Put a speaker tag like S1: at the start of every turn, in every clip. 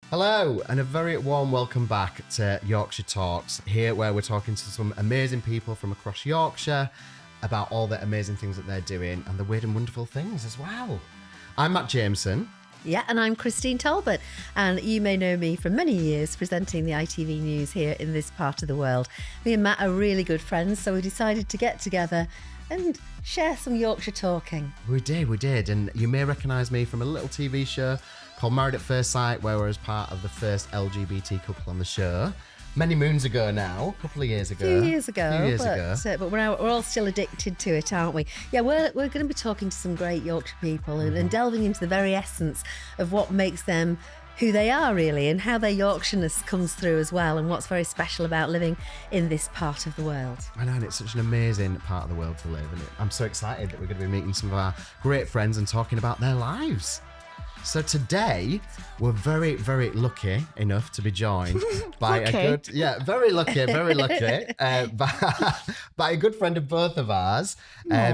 S1: Hello, and a very warm welcome back to Yorkshire Talks, here where we're talking to some amazing people from across Yorkshire about all the amazing things that they're doing and the weird and wonderful things as well. I'm Matt Jameson.
S2: Yeah, and I'm Christine Talbot, and you may know me from many years presenting the ITV News here in this part of the world. Me and Matt are really good friends, so we decided to get together and share some Yorkshire talking.
S1: We did, and you may recognise me from a little TV show called Married at First Sight, where I was part of the first LGBT couple on the show. Many moons ago now, a couple of years ago.
S2: A few years ago. But we're all still addicted to it, aren't we? Yeah, we're going to be talking to some great Yorkshire people and delving into the very essence of what makes them who they are, really, and how their Yorkshireness comes through as well, and what's very special about living in this part of the world.
S1: I know, and it's such an amazing part of the world to live, and I'm so excited that we're going to be meeting some of our great friends and talking about their lives. So today, we're very, very lucky enough to be joined by very lucky, by a good friend of both of ours.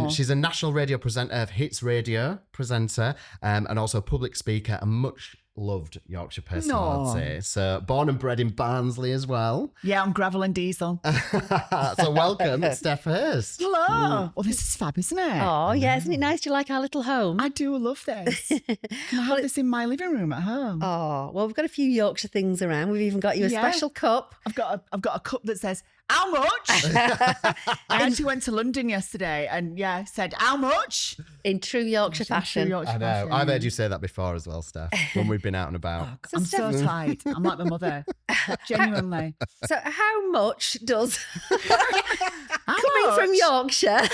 S1: She's a national radio presenter of Hits Radio presenter, and also a public speaker and much loved Yorkshire personality. So born and bred in Barnsley as well.
S3: Yeah, I'm gravel and diesel.
S1: So welcome, Steph Hirst.
S3: Hello. Well, this is fab, isn't it?
S2: Oh, yeah, isn't it nice? Do you like our little home?
S3: I do love this. Can I have this in my living room at home?
S2: Oh, well, we've got a few Yorkshire things around. We've even got you a special cup.
S3: I've got a cup that says, how much? I actually went to London yesterday and said, how much?
S2: In true Yorkshire fashion.
S1: I know. I've heard you say that before as well, Steph, when we've been out and about.
S3: I'm so tired. I'm like my mother. Genuinely.
S2: So how much does coming from Yorkshire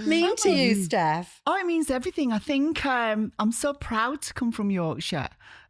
S2: mean to you, Steph?
S3: Oh, it means everything. I think I'm so proud to come from Yorkshire.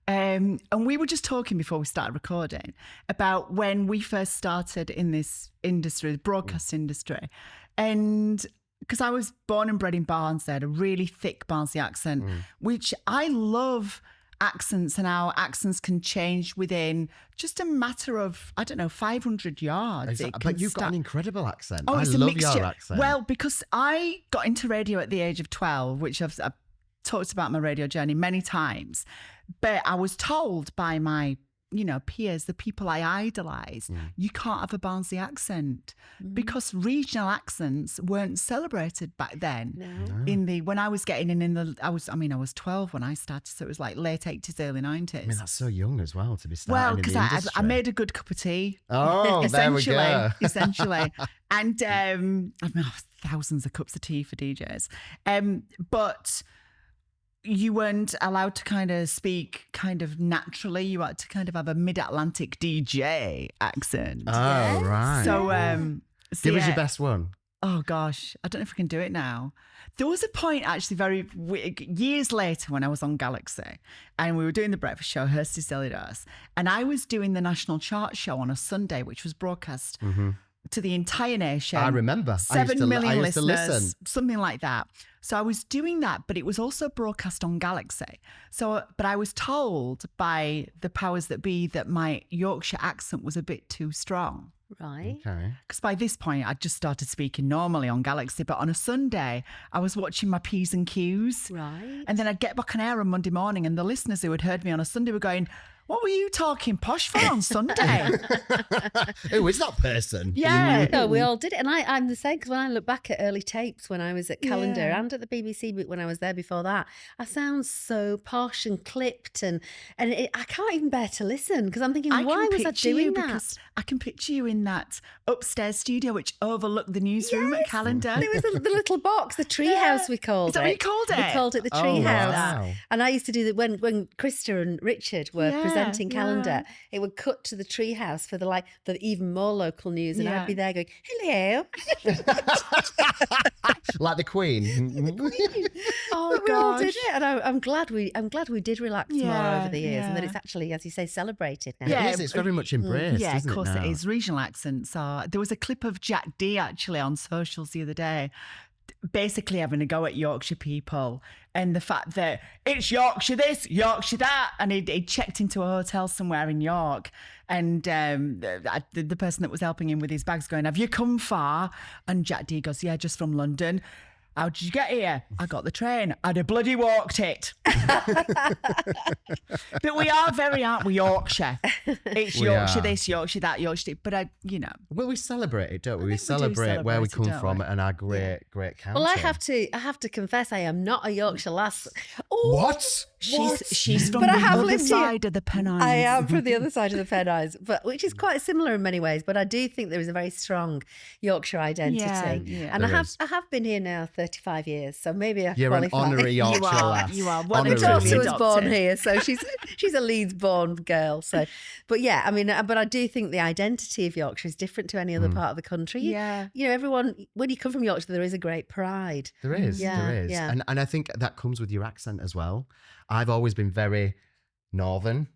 S3: And we were just talking before we started recording about when we first started in this industry, the broadcast industry. And because I was born and bred in Barnsley, I had a really thick Barnsley accent, which I love accents, and how accents can change within just a matter of, 500 yards.
S1: Exactly. But you've got an incredible accent.
S3: Oh,
S1: I love your accent.
S3: Well, because I got into radio at the age of 12, which I've talked about my radio journey many times. But I was told by my, peers, the people I idolise, you can't have a Barnsley accent because regional accents weren't celebrated back then.
S2: No.
S3: When I was getting I was 12 when I started, so it was like late 80s, early 90s.
S1: I mean, that's so young as well to be starting in the industry.
S3: I made a good cup of tea.
S1: Oh, there we go.
S3: Essentially. And I've made thousands of cups of tea for DJs. But you weren't allowed to kind of speak kind of naturally. You had to kind of have a mid-Atlantic DJ accent.
S1: Oh, right.
S3: So,
S1: Give us your best one.
S3: Oh, gosh. I don't know if I can do it now. There was a point actually years later when I was on Galaxy and we were doing the breakfast show, Hirst is Us, and I was doing the national chart show on a Sunday, which was broadcast to the entire nation.
S1: I remember.
S3: 7 million
S1: I used to
S3: listeners, something like that. So I was doing that, but it was also broadcast on Galaxy. So, but I was told by the powers that be that my Yorkshire accent was a bit too strong.
S2: Right.
S1: Okay.
S3: Because by this point, I'd just started speaking normally on Galaxy. But on a Sunday, I was watching my P's and Q's.
S2: Right.
S3: And then I'd get back on air on Monday morning, and the listeners who had heard me on a Sunday were going, what were you talking posh for on Sunday?
S1: Who is that person?
S3: Yeah.
S2: No, we all did it. And I'm the same, because when I look back at early tapes when I was at Calendar and at the BBC, but when I was there before that, I sound so posh and clipped and I can't even bear to listen, because I'm thinking, why was I doing that?
S3: Because I can picture you in that upstairs studio which overlooked the newsroom at Calendar.
S2: It was the little box, the treehouse we called it.
S3: Is that what you called it?
S2: We called it the treehouse.
S1: Wow.
S2: And I used to do that when Krista and Richard were presenting Calendar. It would cut to the treehouse for the even more local news, and I'd be there going, hello.
S1: Like the Queen.
S2: Oh, we all did it, and I'm glad we did relax more over the years, and that it's actually, as you say, celebrated now.
S1: Yeah, it is. It's very much embraced.
S3: Yeah, of
S1: isn't
S3: course
S1: it
S3: is. Regional accents are. There was a clip of Jack D actually on socials the other day, basically having a go at Yorkshire people and the fact that it's Yorkshire this, Yorkshire that, and he checked into a hotel somewhere in York, and the person that was helping him with his bags going, have you come far? And Jack D goes, yeah, just from London. How did you get here? I got the train. I'd have bloody walked it. But we are very, aren't we, Yorkshire? It's Yorkshire this, Yorkshire that, Yorkshire. But
S1: Well, we celebrate it, don't we? We
S3: do
S1: celebrate where we
S3: celebrate it,
S1: come from
S3: don't we?
S1: and our great county.
S2: Well, I have to confess, I am not a Yorkshire lass.
S1: What?
S3: She's from
S2: But I
S3: the
S2: have
S3: other
S2: lived
S3: side of the Pennines.
S2: I am from the other side of the Pennines, but which is quite similar in many ways. But I do think there is a very strong Yorkshire identity, and
S1: There
S2: I have been here now 35 years, so maybe I
S1: You're an
S2: qualify.
S1: honorary Yorkshire lass.
S3: You are. Well,
S1: Honorary.
S2: My daughter was
S3: adopted.
S2: born here, so she's a Leeds-born girl. So, but yeah, I mean, but I do think the identity of Yorkshire is different to any other part of the country.
S3: Yeah.
S2: You know, everyone, when you come from Yorkshire, there is a great pride.
S1: There is.
S2: Yeah.
S1: And I think that comes with your accent as well. I've always been very northern.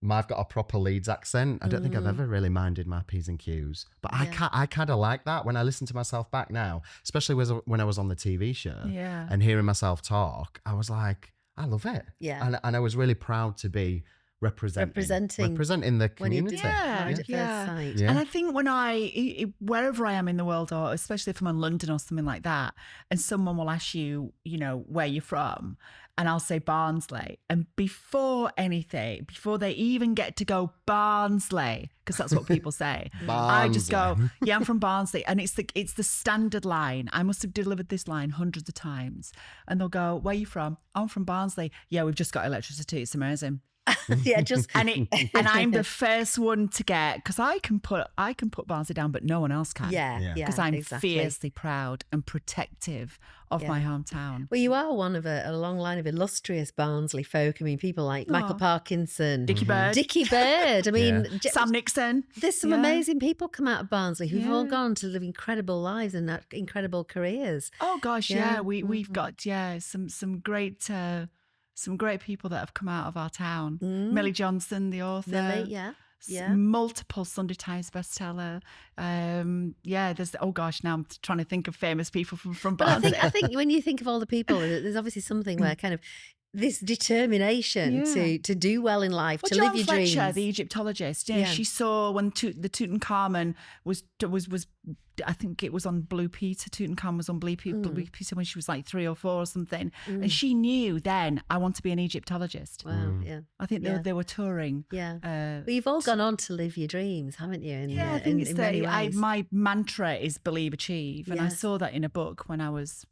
S1: I've got a proper Leeds accent. I don't think I've ever really minded my P's and Q's. But I kind of like that when I listen to myself back now, especially when I was on the TV show and hearing myself talk. I was like, I love it.
S2: Yeah.
S1: And I was really proud to be representing the
S2: When you
S1: community.
S2: did Married at First Sight.
S1: Yeah.
S3: And I think when wherever I am in the world, or especially if I'm in London or something like that, and someone will ask you, where you're from, and I'll say Barnsley, and before they even get to go Barnsley, because that's what people say, I just go, yeah, I'm from Barnsley, and it's the standard line. I must have delivered this line hundreds of times, and they'll go, where are you from? I'm from Barnsley. Yeah, we've just got electricity. It's amazing.
S2: Yeah, just
S3: and I'm the first one to get, because I can put Barnsley down, but no one else can.
S2: yeah,
S3: Because I'm
S2: exactly.
S3: fiercely proud and protective of my hometown.
S2: Well, you are one of a long line of illustrious Barnsley folk. I mean, people like Michael Parkinson,
S3: Dickie Bird.
S2: I mean,
S3: Sam Nixon.
S2: There's some amazing people come out of Barnsley who've all gone to live incredible lives and incredible careers.
S3: Oh gosh, we've got some great people that have come out of our town. Millie Johnson, the author.
S2: Millie, yeah.
S3: Multiple Sunday Times bestseller. There's now I'm trying to think of famous people from
S2: But
S3: Barnsley.
S2: I think when you think of all the people, there's obviously something where kind of this determination to do well in life, to
S3: John
S2: live your
S3: Fletcher,
S2: dreams.
S3: the Egyptologist, she saw when the Tutankhamun was I think it was on Blue Peter. Tutankhamun was on Blue Peter when she was like 3 or 4 or something, and she knew then, I want to be an Egyptologist.
S2: Wow, yeah.
S3: I think they were touring.
S2: Yeah. But you've all gone on to live your dreams, haven't you?
S3: I think it's
S2: in many ways.
S3: my mantra is believe, achieve. And I saw that in a book when I was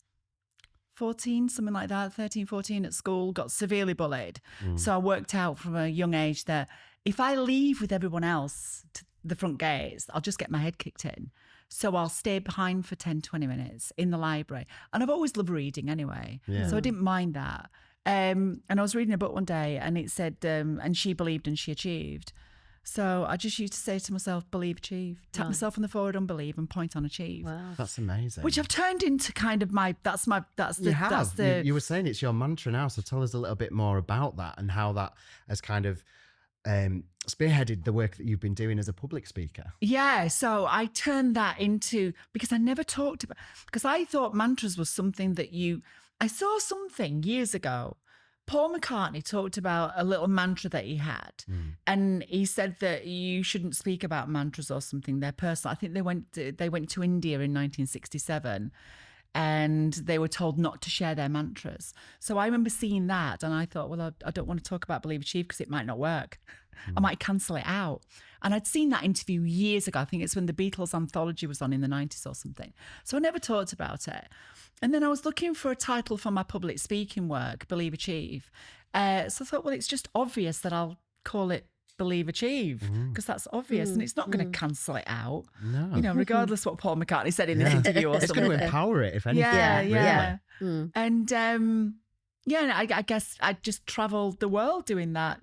S3: 14, something like that, 13, 14 at school, got severely bullied. So I worked out from a young age that if I leave with everyone else to the front gates, I'll just get my head kicked in. So I'll stay behind for 10, 20 minutes in the library. And I've always loved reading anyway.
S1: Yeah.
S3: So I didn't mind that. And I was reading a book one day and it said, and she believed and she achieved. So I just used to say to myself, believe, achieve. Tap myself on the forehead on believe and point on achieve.
S2: Wow.
S1: That's amazing.
S3: Which I've turned into kind of
S1: You were saying it's your mantra now, so tell us a little bit more about that and how that has kind of spearheaded the work that you've been doing as a public speaker.
S3: Yeah, so I turned that into, because I never talked about, because I thought mantras was something that I saw something years ago. Paul McCartney talked about a little mantra that he had, and he said that you shouldn't speak about mantras or something. They're personal. I think they went to India in 1967, and they were told not to share their mantras. So I remember seeing that, and I thought, well, I don't want to talk about believe, achieve because it might not work. I might cancel it out. And I'd seen that interview years ago. I think it's when the Beatles anthology was on in the 90s or something. So I never talked about it. And then I was looking for a title for my public speaking work, Believe, Achieve. So I thought, well, it's just obvious that I'll call it Believe, Achieve, because that's obvious and it's not going to cancel it out.
S1: No.
S3: Regardless what Paul McCartney said in this interview or
S1: it's
S3: something.
S1: going to empower it, if anything.
S3: Yeah.
S1: Really.
S3: And I guess I just traveled the world doing that,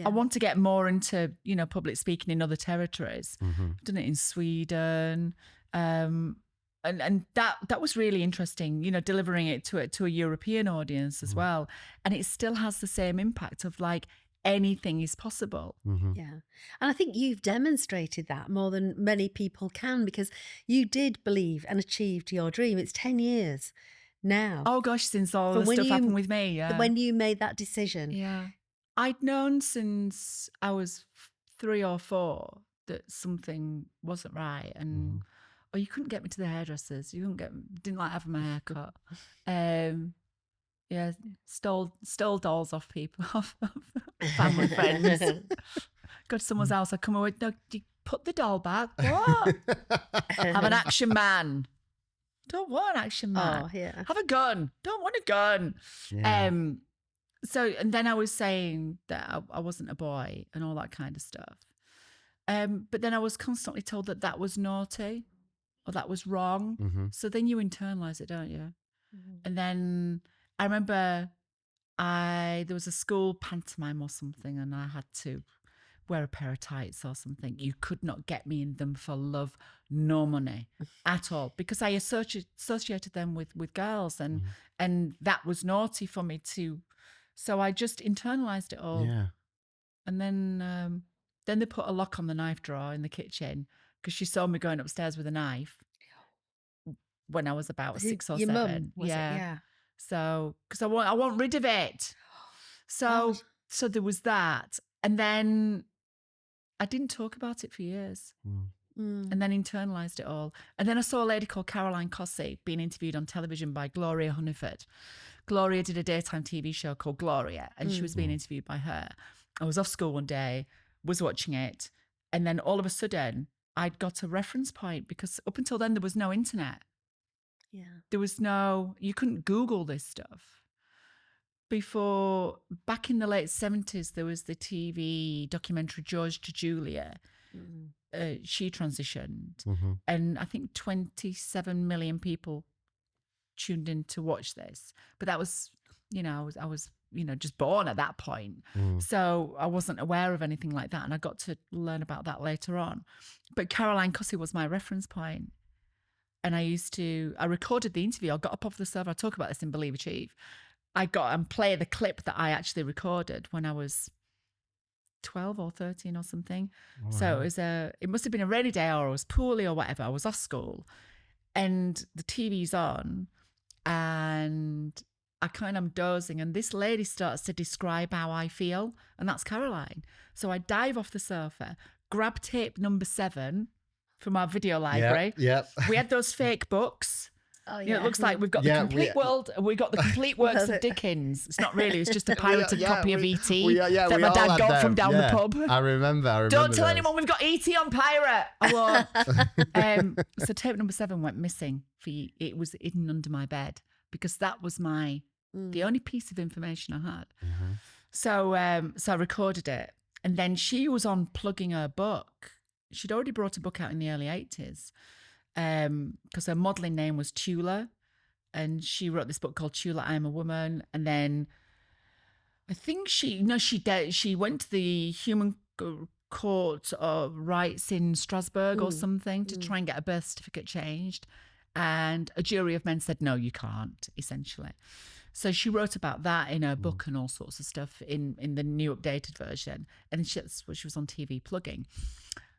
S3: I want to get more into, public speaking in other territories. I've done it in Sweden. And that was really interesting, delivering it to a European audience as well. And it still has the same impact of like anything is possible.
S2: Yeah. And I think you've demonstrated that more than many people can, because you did believe and achieved your dream. It's 10 years now.
S3: Oh gosh, since all the stuff happened with me. Yeah.
S2: When you made that decision.
S3: Yeah. I'd known since I was 3 or 4 that something wasn't right. And or you couldn't get me to the hairdressers. You didn't like having my hair cut. Yeah, stole dolls off people, off family friends. Go to someone's house, I come away, no, you put the doll back. What? Have an action man. Don't want an action man.
S2: Oh, yeah.
S3: Have a gun. Don't want a gun.
S1: Yeah.
S3: So, and then I was saying that I wasn't a boy and all that kind of stuff. But then I was constantly told that was naughty or that was wrong.
S1: Mm-hmm.
S3: So then you internalize it, don't you? Mm-hmm. And then I remember there was a school pantomime or something, and I had to wear a pair of tights or something. You could not get me in them for love, no money at all, because I associated them with girls, and that was naughty for me too. So I just internalized it all.
S1: Yeah.
S3: And then they put a lock on the knife drawer in the kitchen because she saw me going upstairs with a knife when I was about 6 or 7.
S2: Mum, was it? Yeah.
S3: So, because I want rid of it. So there was that. And then I didn't talk about it for years. And then internalized it all. And then I saw a lady called Caroline Cossey being interviewed on television by Gloria Hunniford. Gloria did a daytime TV show called Gloria, and she was being interviewed by her. I was off school one day, was watching it, and then all of a sudden I'd got a reference point, because up until then there was no internet.
S2: Yeah.
S3: There was you couldn't Google this stuff. Back in the late 70s, there was the TV documentary George to Julia. She transitioned, and I think 27 million people tuned in to watch this. But that was, I was just born at that point. So I wasn't aware of anything like that. And I got to learn about that later on. But Caroline Cossey was my reference point. And I recorded the interview. I got up off the server. I talk about this in Believe Achieve. I got and play the clip that I actually recorded when I was 12 or 13 or something. Wow. So it must have been a rainy day, or I was poorly or whatever. I was off school and the TV's on and I kind of dozing, and this lady starts to describe how I feel, and that's Caroline. So I dive off the sofa, grab tape number 7 from our video library.
S1: Yep.
S3: We had those fake books.
S2: Oh, yeah.
S3: It looks like we've got the complete world. We got the complete works of Dickens. It's not really. It's just a pirated copy of E.T. that my dad got from down the pub.
S1: I remember.
S3: Don't tell anyone we've got E.T. on pirate. I won't. So tape number 7 went missing. It was hidden under my bed, because that was the only piece of information I had. So I recorded it, and then she was on plugging her book. She'd already brought a book out in the early 80s. Because her modelling name was Tula, and she wrote this book called Tula, I Am a Woman. And then I think she went to the Human Court of Rights in Strasbourg or something to try and get a birth certificate changed, and a jury of men said no, you can't, essentially. So she wrote about that in her book and all sorts of stuff in the new updated version, and that's what she was on TV plugging.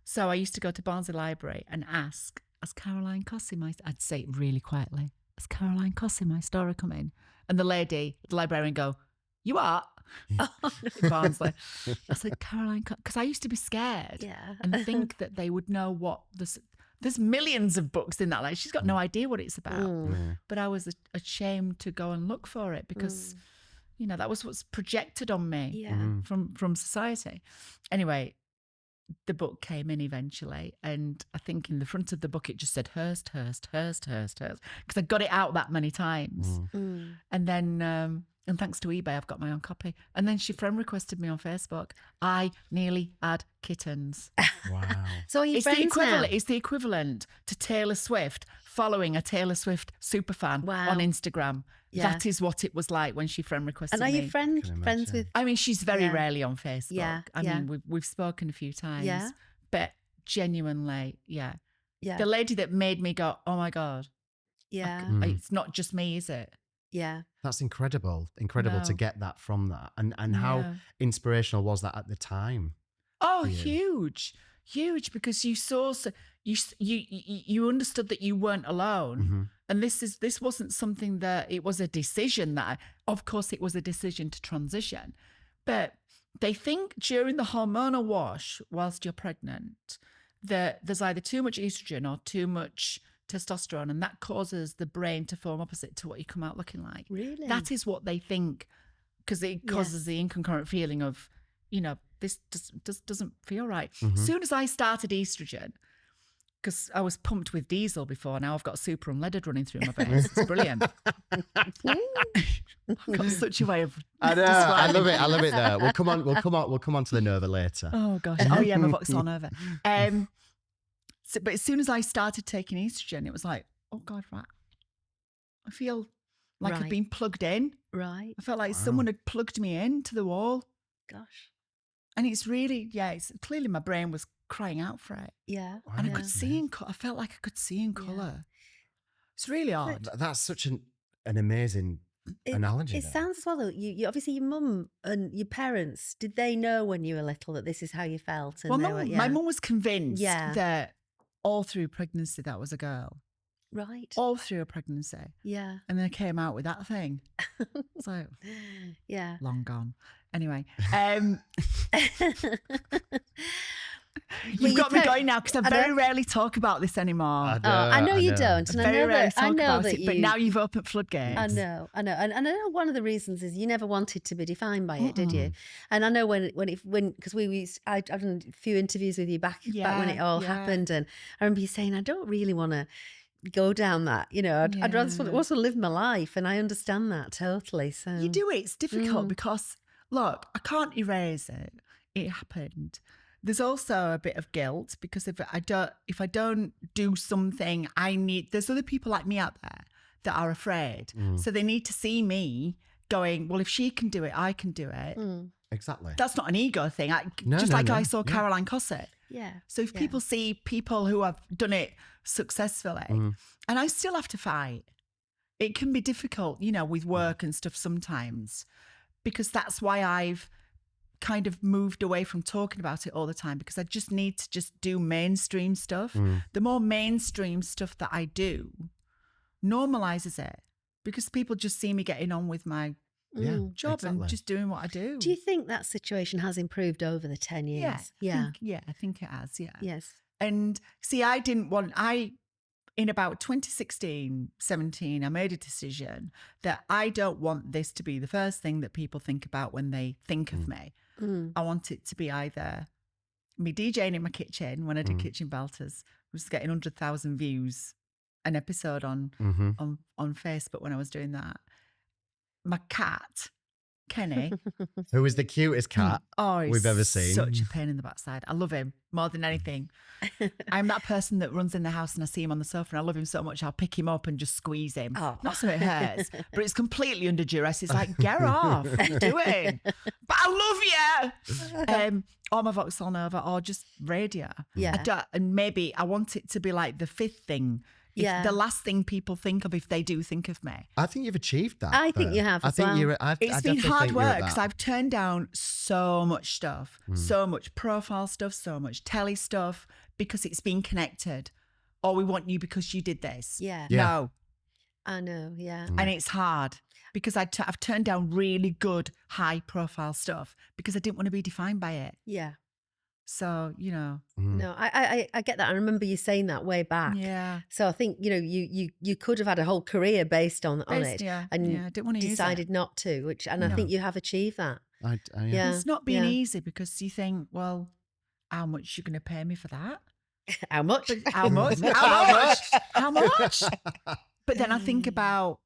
S3: So I used to go to Barnsley Library and ask, has Caroline Cossey I'd say it really quietly, has Caroline Cossey my story come in? And the librarian go, you are? In Barnsley. I said, Caroline, because I used to be scared and think that they would know what there's millions of books in that. Like, she's got no idea what it's about. But I was ashamed to go and look for it, because, that was what's projected on me from society. Anyway, the book came in eventually, and I think in the front of the book it just said Hirst, Hirst, Hirst, Hirst, Hirst, because I got it out that many times. And then and thanks to eBay I've got my own copy. And then she friend requested me on Facebook. I nearly had kittens.
S1: Wow.
S2: So are you friends now?
S3: It's the equivalent to Taylor Swift following a Taylor Swift superfan on Instagram. Yeah. That is what it was like when she friend requested me.
S2: And are you friends with?
S3: I mean, she's very rarely on Facebook.
S2: Yeah.
S3: I mean, we've spoken a few times. Yeah. But genuinely, the lady that made me go, oh my God.
S2: Yeah.
S3: It's not just me, is it?
S2: Yeah.
S1: That's incredible to get that from that. And how inspirational was that at the time?
S3: Oh, huge, because you saw, you understood that you weren't alone. And this wasn't something that, it was a decision of course it was a decision to transition, but they think during the hormonal wash whilst you're pregnant there's either too much estrogen or too much testosterone, and that causes the brain to form opposite to what you come out looking like.
S2: Really?
S3: That is what they think, because it causes the inconcurrent feeling of, this doesn't feel right. As soon as I started estrogen, because I was pumped with diesel before, now I've got super unleaded running through my veins. It's brilliant. I've got such a way of.
S1: I know. I love it. I love it. There. We'll come on to the Nova later.
S3: Oh gosh. Oh yeah, my Vauxhall Nova. But as soon as I started taking estrogen, it was like, oh God, right. I feel like I've been plugged in.
S2: Right.
S3: I felt like someone had plugged me into the wall.
S2: Gosh.
S3: And it's really, it's clearly my brain was crying out for it.
S2: Yeah.
S3: And I could see I felt like I could see in colour. It's really odd.
S1: That's such an amazing analogy.
S2: It sounds as well though, you obviously your mum and your parents, did they know when you were little that this is how you felt? And
S3: my mum was convinced that all through pregnancy that was a girl.
S2: Right.
S3: All through a pregnancy.
S2: Yeah.
S3: And then I came out with that thing. It's like, long gone. Anyway. You've got me going now, because I very rarely talk about this anymore.
S2: I know you don't. And I know that
S3: but now you've opened floodgates.
S2: I know. And I know one of the reasons is you never wanted to be defined by it, did you? And I know when because I've done a few interviews with you back when it all happened, and I remember you saying, I don't really want to go down that, I'd rather also live my life, and I understand that totally. So
S3: you do it. It's difficult because look, I can't erase it. It happened. There's also a bit of guilt, because if I don't do something, there's other people like me out there that are afraid. So they need to see me going, well, if she can do it, I can do it.
S1: Exactly.
S3: That's not an ego thing. I saw Caroline Cossett.
S2: Yeah.
S3: So if people see people who have done it successfully, and I still have to fight, it can be difficult, with work and stuff sometimes, because that's why I've kind of moved away from talking about it all the time, because I just need to just do mainstream stuff. The more mainstream stuff that I do normalizes it, because people just see me getting on with my job and just doing what I do.
S2: Do you think that situation has improved over the 10 years?
S3: I think it has,
S2: Yes.
S3: And see, in about 2016, 17, I made a decision that I don't want this to be the first thing that people think about when they think of me. I want it to be either me DJing in my kitchen when I did Kitchen Belters, was getting 100,000 views an episode on Facebook when I was doing that. My cat, Kenny.
S1: Who is the cutest cat we've ever seen.
S3: Such a pain in the backside. I love him more than anything. I'm that person that runs in the house and I see him on the sofa and I love him so much, I'll pick him up and just squeeze him. Not so it hurts, but it's completely under duress. It's like, get off, what are you doing? But I love you. Or my Vauxhall Nova, or just radio. And maybe I want it to be like the fifth thing. The last thing people think of if they do think of me.
S1: I think you've achieved that.
S2: I think you have.
S3: It's been hard work, because I've turned down so much stuff, so much profile stuff, so much telly stuff, because it's been connected. Or we want you because you did this. No.
S2: I know,
S3: And it's hard, because I've turned down really good high profile stuff because I didn't want to be defined by it. So,
S2: No, I get that. I remember you saying that way back. So I think, you could have had a whole career based on it. And
S3: I didn't want to
S2: decided not to, I think you have achieved that.
S3: It's not been easy, because you think, well, how much are you going to pay me for that?
S2: How much?
S3: How much? How much? But then I think about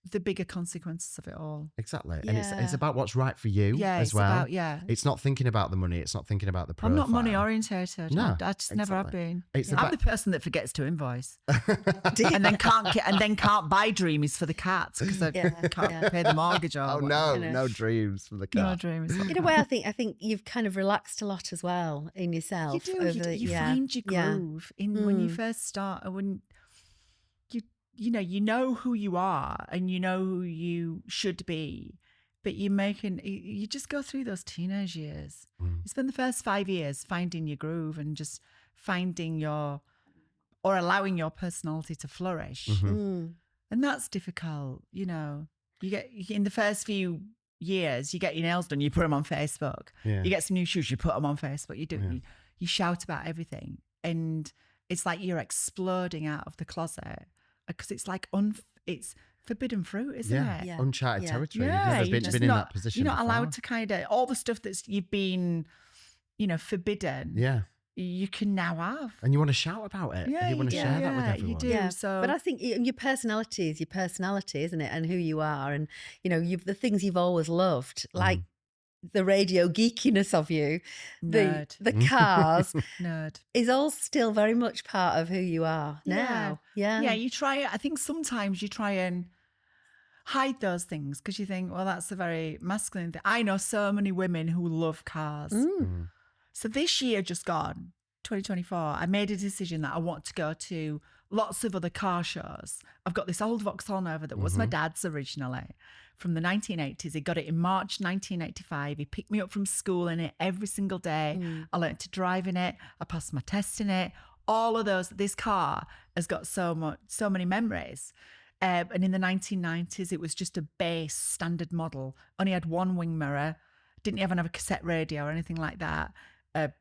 S3: the bigger consequences of it all.
S1: Exactly. And it's about what's right for you as well. It's not thinking about the money. It's not thinking about the profile.
S3: I'm not money orientated.
S1: No,
S3: I just never have been.
S1: I'm
S3: the person that forgets to invoice and then can't buy dreamies for the cats because I can't pay the mortgage. Or
S1: no dreams for the cat.
S3: No dreams.
S2: In a way, I think you've kind of relaxed a lot as well in yourself.
S3: You do. You find your groove when you first start. You know who you are and you know who you should be, but you just go through those teenage years. You spend the first 5 years finding your groove and just finding or allowing your personality to flourish. And that's difficult. You get in the first few years, you get your nails done, you put them on Facebook. You get some new shoes, you put them on Facebook. You shout about everything. and it's like you're exploding out of the closet because it's like it's forbidden fruit, isn't it?
S2: Yeah.
S1: Uncharted territory.
S3: Yeah,
S1: You've never been in that position.
S3: You're not
S1: before.
S3: allowed to kind of all the stuff you've been, forbidden.
S1: Yeah.
S3: You can now have.
S1: And you want to shout about it.
S3: Yeah,
S1: and you want to share that with everyone.
S3: You do.
S2: Yeah.
S3: So,
S2: but I think your personality is your personality, isn't it? And who you are, and the things you've always loved, like the radio geekiness of you,
S3: Nerd.
S2: the cars,
S3: Nerd.
S2: is all still very much part of who you are now. Yeah.
S3: Yeah, you try. I think sometimes you try and hide those things because you think, well, that's a very masculine thing. I know so many women who love cars. So this year just gone, 2024, I made a decision that I want to go to lots of other car shows. I've got this old Vauxhall Nova that was my dad's originally from the 1980s. He got it in March 1985. He picked me up from school in it every single day. I learned to drive in it. I passed my test in it. All of those. This car has got so many memories. And in the 1990s, it was just a base standard model. Only had one wing mirror. Didn't even have a cassette radio or anything like that. A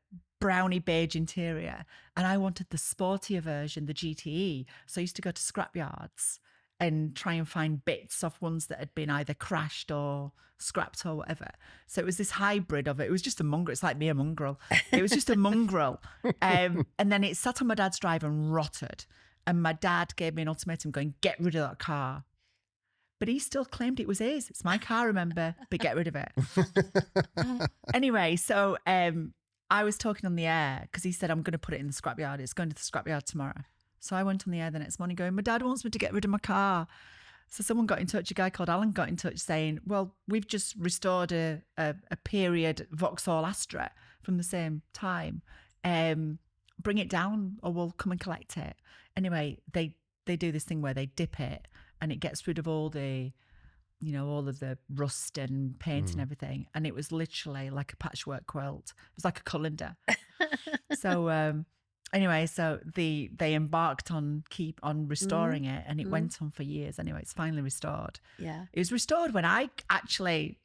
S3: brownie beige interior. And I wanted the sportier version, the GTE. So I used to go to scrapyards and try and find bits of ones that had been either crashed or scrapped or whatever. So it was this hybrid of it. It was just a mongrel. It's like me, a mongrel. It was just a mongrel. And then it sat on my dad's drive and rotted. And my dad gave me an ultimatum going, get rid of that car. But he still claimed it was his. It's my car, remember, but get rid of it. Anyway, so I was talking on the air because he said, I'm going to put it in the scrapyard. It's going to the scrapyard tomorrow. So I went on the air the next morning going, my dad wants me to get rid of my car. So someone got in touch, a guy called Alan got in touch saying, well, we've just restored a period Vauxhall Astra from the same time. Bring it down or we'll come and collect it. Anyway, they do this thing where they dip it and it gets rid of all the, all of the rust and paint and everything. And it was literally like a patchwork quilt. It was like a colander. So anyway, so they embarked on restoring it and it went on for years. Anyway, it's finally restored.
S2: Yeah.
S3: It was restored when I actually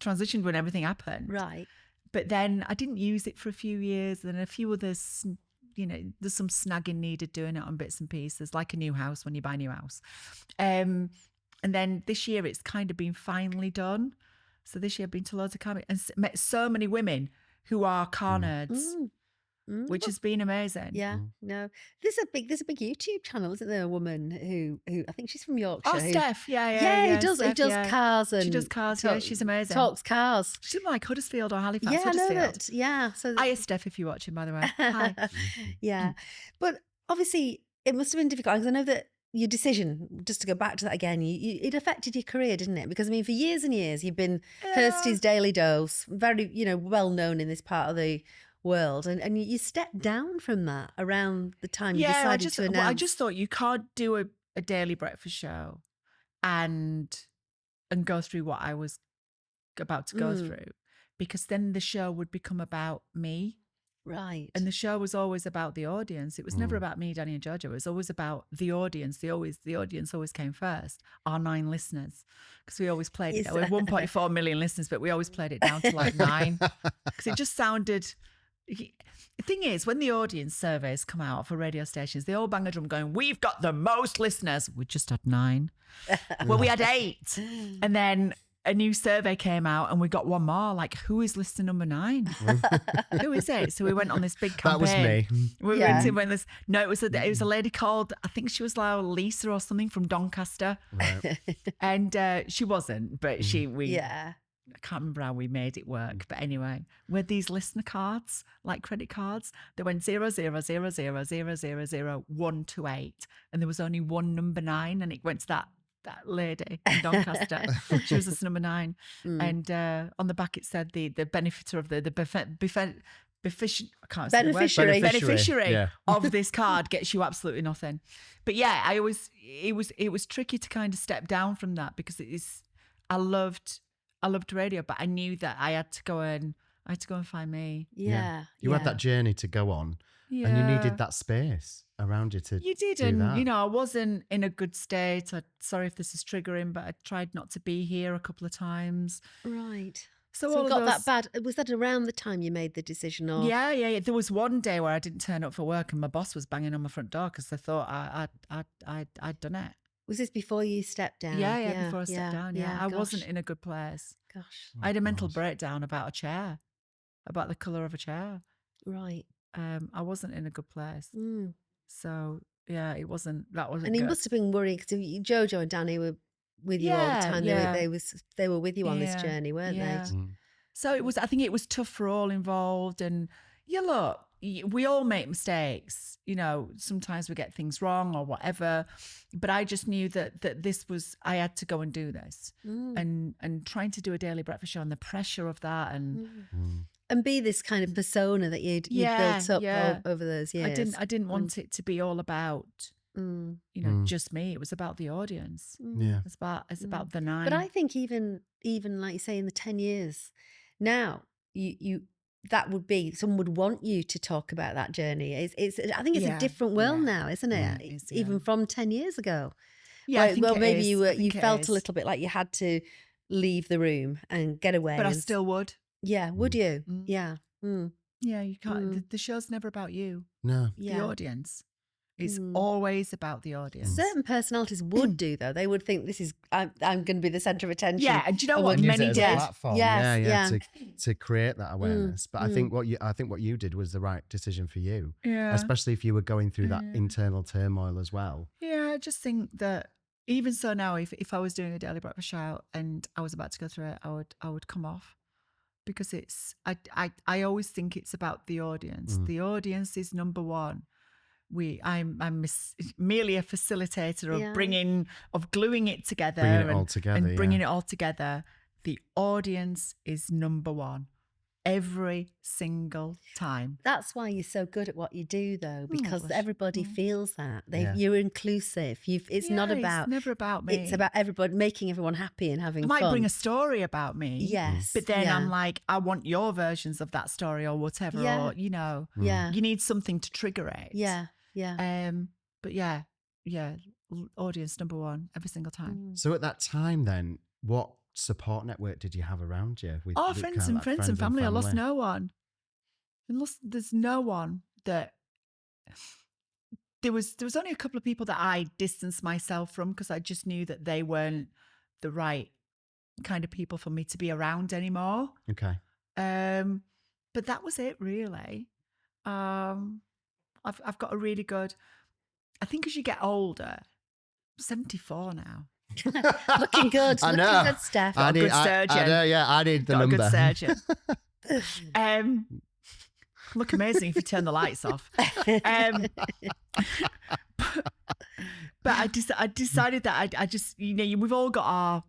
S3: transitioned when everything happened.
S2: Right.
S3: But then I didn't use it for a few years. And a few others, there's some snagging needed doing it on bits and pieces, like a new house when you buy a new house. And then this year it's kind of been finally done. So this year I've been to loads of car and met so many women who are car nerds, which has been amazing.
S2: Yeah, no. There's a big YouTube channel, isn't there? A woman who I think she's from Yorkshire.
S3: Oh, Steph,
S2: who does cars and
S3: she does cars. Yeah, she's amazing.
S2: Talks cars.
S3: She's in like Huddersfield or Halifax.
S2: Yeah,
S3: Huddersfield.
S2: I know that. Yeah, so
S3: Hiya, Steph, if you're watching, by the way. Hi.
S2: Yeah, but obviously it must have been difficult because I know that your decision, just to go back to that again, it affected your career, didn't it? Because I mean, for years and years, you've been Hirsty's Daily Dose, very well known in this part of the world, and you stepped down from that around the time you decided to announce.
S3: I just thought you can't do a daily breakfast show and go through what I was about to go through, because then the show would become about me.
S2: Right.
S3: And the show was always about the audience. It was never about me, Danny and Jojo. It was always about the audience. The audience always came first. Our 9 listeners. Because we always played it. We had 1.4 million listeners, but we always played it down to like 9. Because it just sounded... The thing is, when the audience surveys come out for radio stations, they all bang a drum going, we've got the most listeners. We just had 9. Well, we had 8. And then a new survey came out and we got one more. Like, who is listener number 9? Who is it? So we went on this big campaign.
S1: That was me.
S3: It was a lady called, I think she was like Lisa or something from Doncaster.
S1: Right.
S3: And she wasn't, but I can't remember how we made it work. But anyway, with these listener cards, like credit cards, they went 000000001 to 8. And there was only one number 9 and it went to that lady in Doncaster. She was listener number 9. And on the back it said the benefiter of the beneficiary of this card gets you absolutely nothing. But yeah, it was tricky to kind of step down from that because I loved radio, but I knew that I had to go and find me.
S2: Yeah.
S1: You had that journey to go on, and you needed that space around you to.
S3: You did,
S1: do
S3: and
S1: that.
S3: I wasn't in a good state. Sorry if this is triggering, but I tried not to be here a couple of times.
S2: Right.
S3: So
S2: So
S3: all
S2: it
S3: of
S2: got
S3: those,
S2: that bad. Was that around the time you made the decision? Or
S3: Yeah. There was one day where I didn't turn up for work, and my boss was banging on my front door because they thought I'd done it.
S2: was this before you stepped down?
S3: Yeah, before I stepped down. Yeah, I wasn't
S2: gosh.
S3: in a good place.
S2: Gosh,
S3: I had a mental breakdown about a chair, about the colour of a chair.
S2: right.
S3: I wasn't in a good place.
S2: Mm.
S3: So yeah, it wasn't. That wasn't.
S2: And he
S3: good.
S2: must have been worried because Jojo and Danny were with you all the time. They were with you on this journey, weren't they?
S3: So it was. I think it was tough for all involved. And look, we all make mistakes. Sometimes we get things wrong or whatever. But I just knew that this was. I had to go and do this, and trying to do a daily breakfast show and the pressure of that
S2: and be this kind of persona that you'd built up over those years.
S3: I didn't want it to be all about just me. It was about the audience.
S1: Yeah,
S3: it's about the 9.
S2: But I think even like you say, in the 10 years now, you that would be someone would want you to talk about that journey. It's I think it's a different world now, isn't it?
S3: It is,
S2: even from 10 years ago.
S3: Yeah, I think
S2: maybe
S3: is.
S2: you felt a little bit like you had to leave the room and get away.
S3: But I still would.
S2: Yeah, would you? Yeah.
S3: Yeah, you can't. The show's never about you.
S1: No.
S3: The audience. It's always about the audience.
S2: Certain personalities would do, though. They would think this is I'm going to be the centre of attention.
S3: Yeah, and do you know what?
S1: Use
S3: Many
S1: it as a
S3: did.
S1: platform.
S2: Yes,
S1: to create that awareness. But I think what you did was the right decision for you.
S3: Yeah.
S1: Especially if you were going through that internal turmoil as well.
S3: Yeah, I just think that even so now, if I was doing a daily breakfast show and I was about to go through it, I would come off. Because I always think it's about the audience. The audience is number one. I'm merely a facilitator of gluing it together, and bringing it all together. The audience is number one every single time.
S2: That's why you're so good at what you do, though, because everybody feels that you're inclusive. It's not about.
S3: It's never about me.
S2: It's about everybody, making everyone happy and having
S3: fun.
S2: fun.
S3: I might bring a story about me.
S2: Yes,
S3: but then I'm like, I want your versions of that story or whatever. Or you need something to trigger it.
S2: Yeah.
S3: But audience number one every single time.
S1: So at that time, then, what support network did you have around you?
S3: Friends and family. I lost no one. There's no one that. There was only a couple of people that I distanced myself from because I just knew that they weren't the right kind of people for me to be around anymore.
S1: Okay.
S3: But that was it, really. I've got a really good. I think as you get older, I'm 74 now.
S2: Looking good.
S1: I know.
S2: Looking good, Steph.
S3: Got a good surgeon.
S1: I know, I need the
S3: got
S1: number.
S3: A good surgeon. Look amazing if you turn the lights off. But I decided that I just, we've all got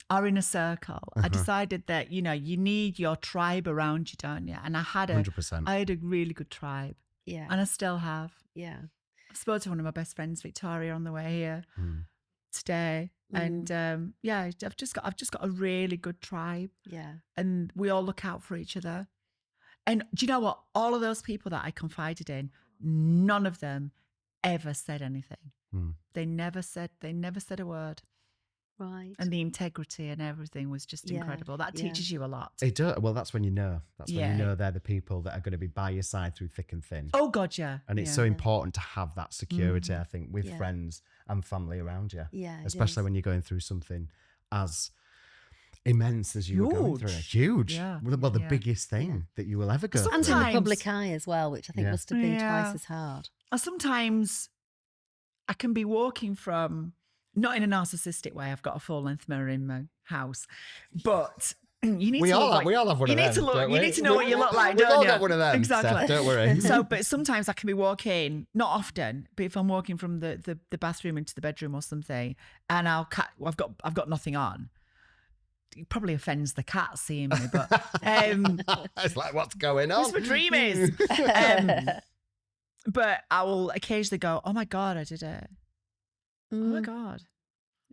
S3: our inner circle. I decided that, you need your tribe around you, don't you? And I had
S1: 100%.
S3: I had a really good tribe.
S2: Yeah.
S3: And I still have.
S2: Yeah.
S3: I spoke to one of my best friends, Victoria, on the way here today. And I've just got a really good tribe.
S2: Yeah.
S3: And we all look out for each other. And do you know what? All of those people that I confided in, none of them ever said anything. They never said a word.
S2: Right.
S3: And the integrity and everything was just incredible. That teaches you a lot.
S1: It does. Well, that's when you know. That's when you know they're the people that are going to be by your side through thick and thin.
S3: Oh, God, yeah.
S1: And it's so important to have that security, I think, with friends and family around you.
S2: Yeah.
S1: Especially when you're going through something as immense as you were going through. Huge. Yeah. Well, the biggest thing that you will ever go through.
S2: And in the public eye as well, which I think must have been twice as hard.
S3: Sometimes I can be walking from, not in a narcissistic way, I've got a full-length mirror in my house, but you need
S1: we
S3: to
S1: all
S3: look
S1: have, we all have one of them.
S3: You need to know what you look like, don't you?
S1: We've all got one of them,
S3: exactly.
S1: Steph, don't worry.
S3: But sometimes I can be walking, not often, but if I'm walking from the bathroom into the bedroom or something, and I've got nothing on. It probably offends the cat seeing me, but
S1: it's like, what's going on?
S3: That's what my dream is. But I will occasionally go, oh my God, I did it. Oh my God.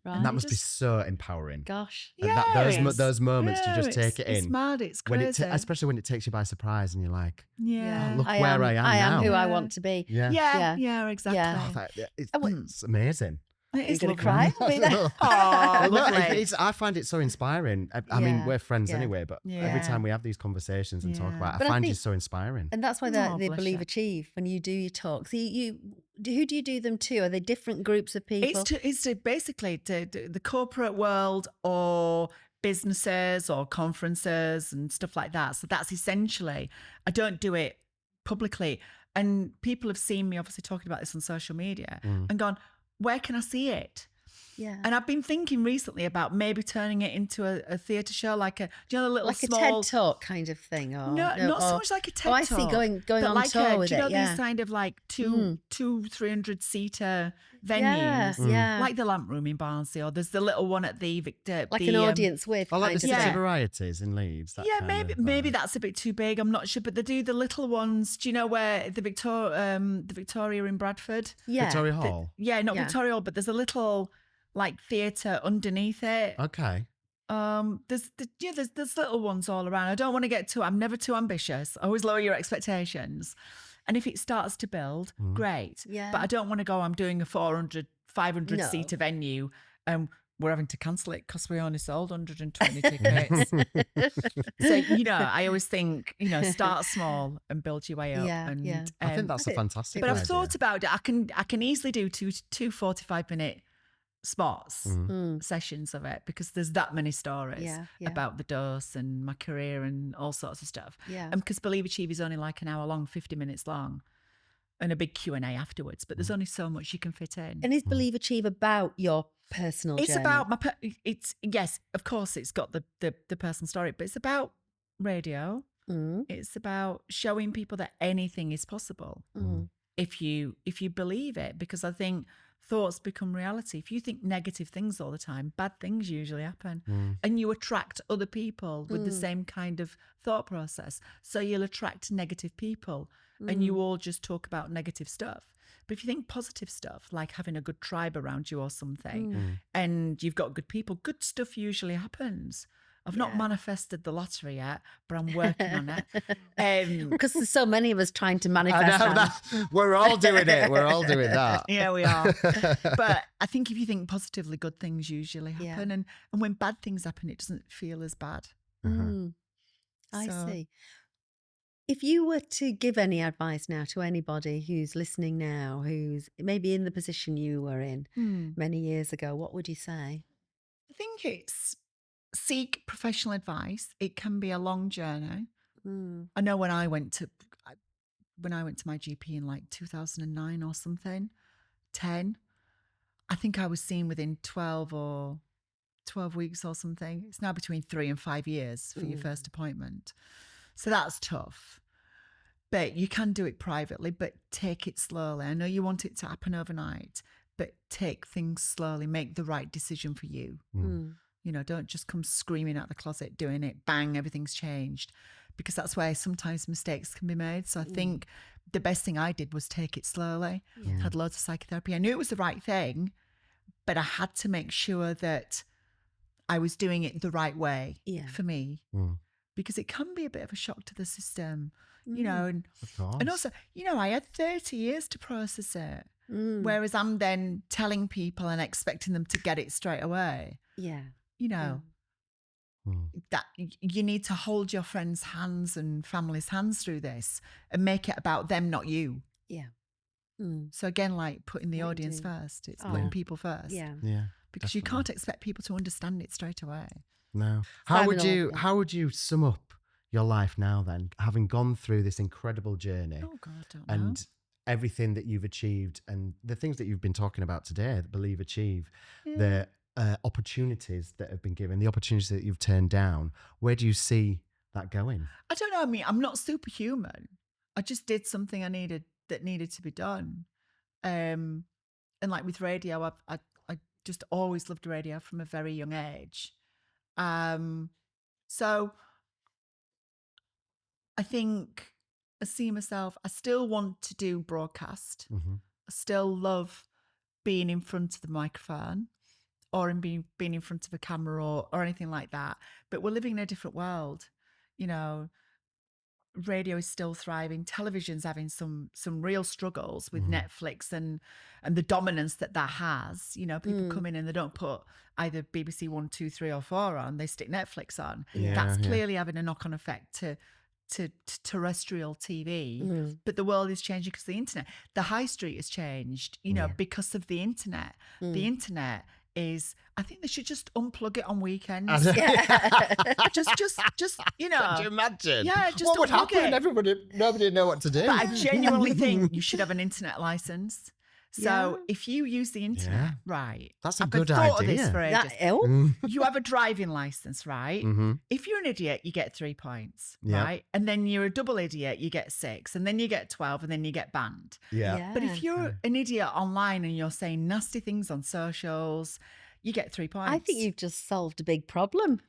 S2: Right.
S1: And that must be so empowering.
S2: Gosh.
S1: And those moments to just take it in.
S3: It's mad, it's crazy.
S1: Especially when it takes you by surprise and you're like,
S3: yeah,
S1: look where I am now.
S2: I am who I want to be.
S1: Yeah,
S3: exactly.
S1: it's amazing.
S3: It is
S2: going to
S3: lovely.
S2: cry?
S3: Oh,
S1: No,
S3: lovely.
S1: I find it so inspiring. I mean, we're friends
S2: yeah.
S1: anyway, but every time we have these conversations and talk about it,
S2: But
S1: I
S2: I
S1: find you
S2: think-
S1: so inspiring.
S2: And that's why
S3: Oh,
S2: they
S3: bless
S2: believe
S3: you.
S2: achieve when you do your talks. Who do you do them to? Are they different groups of people?
S3: It's to basically to the corporate world or businesses or conferences and stuff like that. So that's essentially, I don't do it publicly. And people have seen me obviously talking about this on social media and gone, where can I see it?
S2: Yeah.
S3: And I've been thinking recently about maybe turning it into a theatre show, like a, do you know, the little
S2: like
S3: small...
S2: a TED Talk kind of thing? Or,
S3: not so much like a TED Talk.
S2: I see going
S3: but
S2: on
S3: like
S2: tour with
S3: do you know
S2: it, yeah.
S3: these kind of like 300 seater venues?
S2: Yeah.
S3: Like the Lamp Room in Barnsley, or there's the little one at the Victor.
S2: Like an audience with.
S1: I like the
S2: kind of
S1: City
S2: thing.
S1: Varieties in Leeds. That
S3: Yeah,
S1: kind of
S3: maybe
S1: vibe.
S3: that's a bit too big. I'm not sure, but they do the little ones. Do you know where the Victoria in Bradford?
S2: Yeah.
S1: Victoria Hall.
S3: Yeah, not
S2: Yeah.
S3: Victoria Hall, but there's a little like theatre underneath it.
S1: Okay.
S3: There's little ones all around. I don't want to get too. I'm never too ambitious. I always lower your expectations, and if it starts to build, great.
S2: Yeah.
S3: But I don't want to go. I'm doing a 400, 500
S2: No.
S3: seater venue, and we're having to cancel it because we only sold 120 tickets. So I always think start small and build your way up.
S2: Yeah,
S3: and,
S2: yeah.
S1: I think that's a fantastic
S3: But
S1: idea.
S3: I've thought about it. I can easily do two 45-minute spots, sessions of it, because there's that many stories
S2: Yeah.
S3: about the dose and my career and all sorts of stuff.
S2: Yeah.
S3: And because Believe Achieve is only like an hour long, 50 minutes long, and a big Q&A afterwards, but there's only so much you can fit in.
S2: And is Believe Achieve about your personal
S3: It's
S2: journey?
S3: about it's yes, of course it's got the personal story, but it's about radio. It's about showing people that anything is possible if you believe it, because I think thoughts become reality. If you think negative things all the time, bad things usually happen. And you attract other people with the same kind of thought process. So you'll attract negative people and you all just talk about negative stuff. But if you think positive stuff, like having a good tribe around you or something, and you've got good people, good stuff usually happens. I've not manifested the lottery yet, but I'm working on it.
S2: Because there's so many of us trying to manifest
S1: I know that. We're all doing it. We're all doing that.
S3: Yeah, we are. But I think if you think positively, good things usually happen. And when bad things happen, it doesn't feel as bad.
S2: I
S3: So-
S2: see. If you were to give any advice now to anybody who's listening now, who's maybe in the position you were in many years ago, what would you say?
S3: I think it's seek professional advice. It can be a long journey. I know when I went to my GP in like 2009 or something, 10, I think I was seen within 12 weeks or something. It's now between 3 and 5 years for your first appointment. So that's tough. But you can do it privately, but take it slowly. I know you want it to happen overnight, but take things slowly. Make the right decision for you. Don't just come screaming out the closet, doing it, bang, everything's changed. Because that's where sometimes mistakes can be made. So I think the best thing I did was take it slowly. Had loads of psychotherapy. I knew it was the right thing, but I had to make sure that I was doing it the right way for me. Because it can be a bit of a shock to the system, and
S1: Of course.
S3: also, I had 30 years to process it. Whereas I'm then telling people and expecting them to get it straight away.
S2: Yeah.
S3: That you need to hold your friends' hands and family's hands through this and make it about them, not you.
S2: Yeah.
S3: So again, like putting the
S2: What you
S3: audience
S2: do.
S3: first, it's putting people first.
S2: Yeah.
S1: Yeah.
S3: Because you can't expect people to understand it straight away.
S1: No.
S2: Simon
S1: How would you sum up your life now then, having gone through this incredible journey
S3: Oh God, I don't know.
S1: and everything that you've achieved and the things that you've been talking about today, Believe Achieve, the opportunities that have been given, the opportunities that you've turned down, where do you see that going?
S3: I don't know. I mean, I'm not superhuman. I just did something that needed to be done. And like with radio, I just always loved radio from a very young age. So I think I see myself, I still want to do broadcast. I still love being in front of the microphone or being in front of a camera or anything like that. But we're living in a different world. radio is still thriving. Television's having some real struggles with Netflix and the dominance that has. You know, people come in and they don't put either BBC 1, 2, 3 or 4 on. They stick Netflix on. That's clearly having a knock-on effect to terrestrial TV. But the world is changing because of the internet. The high street has changed, you know, because of the internet. The internet is, I think they should just unplug it on weekends. just you know.
S1: Can you imagine?
S3: Yeah, just
S1: what would
S3: unplug
S1: happen?
S3: it.
S1: Nobody would know what to do.
S3: But I genuinely think you should have an internet license. So if you use the internet, right?
S1: That's a
S3: I've
S1: good
S3: thought
S1: idea.
S3: Of this for ages.
S2: Oh,
S3: You have a driving license, right? If you're an idiot, you get 3 points,
S1: Yeah.
S3: right? And then you're a double idiot, you get 6, and then you get 12, and then you get banned.
S1: Yeah.
S3: But if you're an idiot online and you're saying nasty things on socials, you get 3 points.
S2: I think you've just solved a big problem.